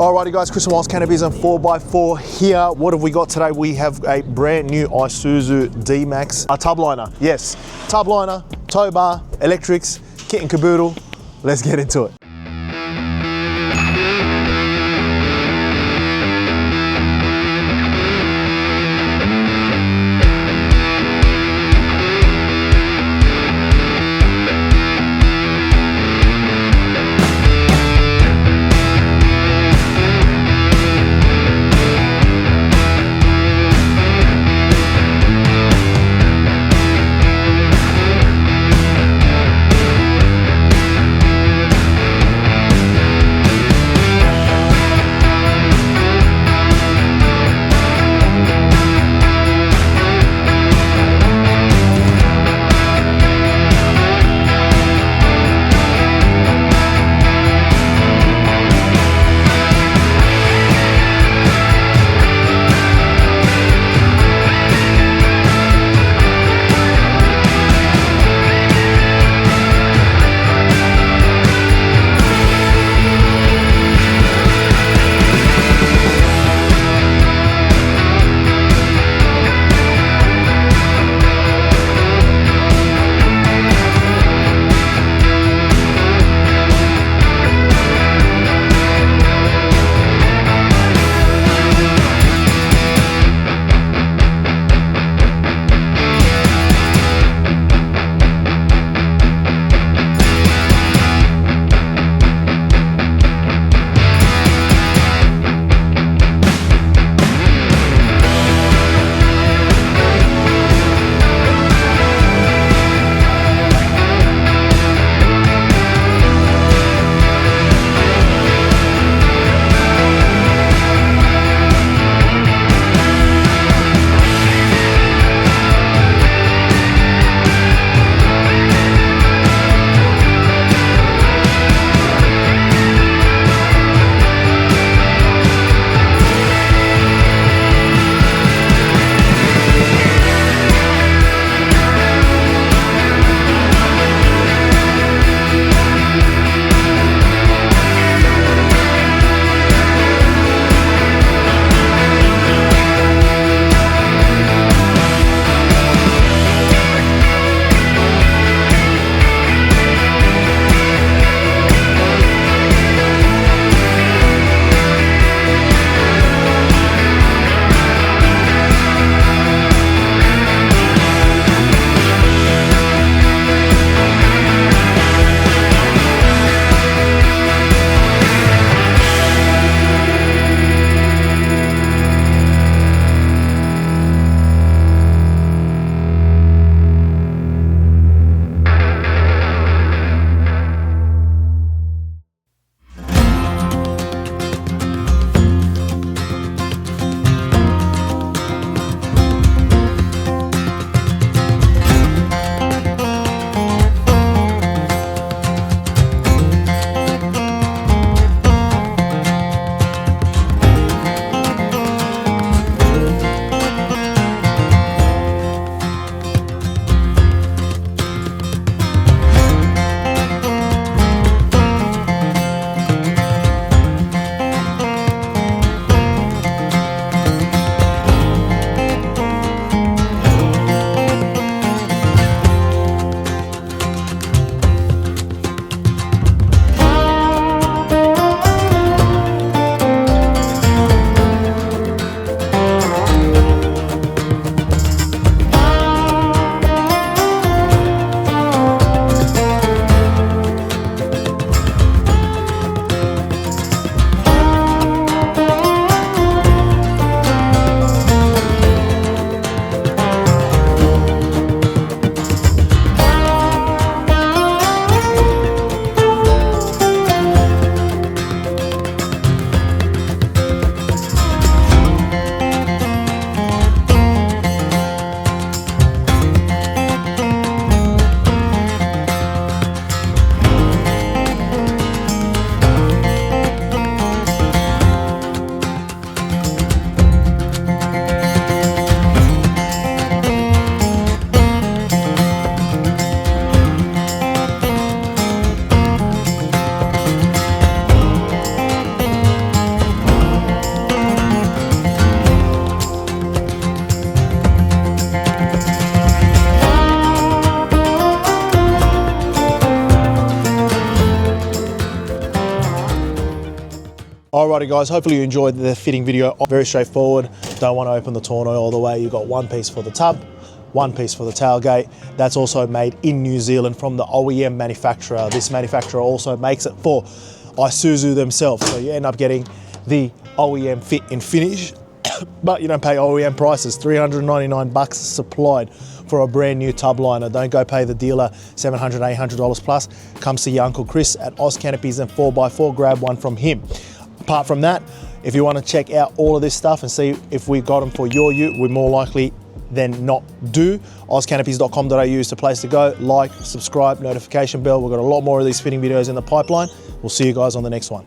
Alrighty guys, Chris and Miles Canopies and 4x4 here. What have we got today? We have a brand new Isuzu D-Max, a tubliner. Yes, tubliner, tow bar, electrics, kit and caboodle. Let's get into it. Alrighty guys, hopefully you enjoyed the fitting video. Very straightforward. Don't want to open the tonneau all the way. You've got one piece for the tub, one piece for the tailgate. That's also made in New Zealand from the OEM manufacturer. This manufacturer also makes it for Isuzu themselves. So you end up getting the OEM fit and finish, but you don't pay OEM prices. $399 supplied for a brand new Tubliner. Don't go pay the dealer $700, $800 plus. Come see your Uncle Chris at Oz Canopies and 4x4. Grab one from him. Apart from that, if you want to check out all of this stuff and see if we've got them for your ute, we're more likely than not do. ozcanopies.com.au is the place to go. Like, subscribe, notification bell. We've got a lot more of these fitting videos in the pipeline. We'll see you guys on the next one.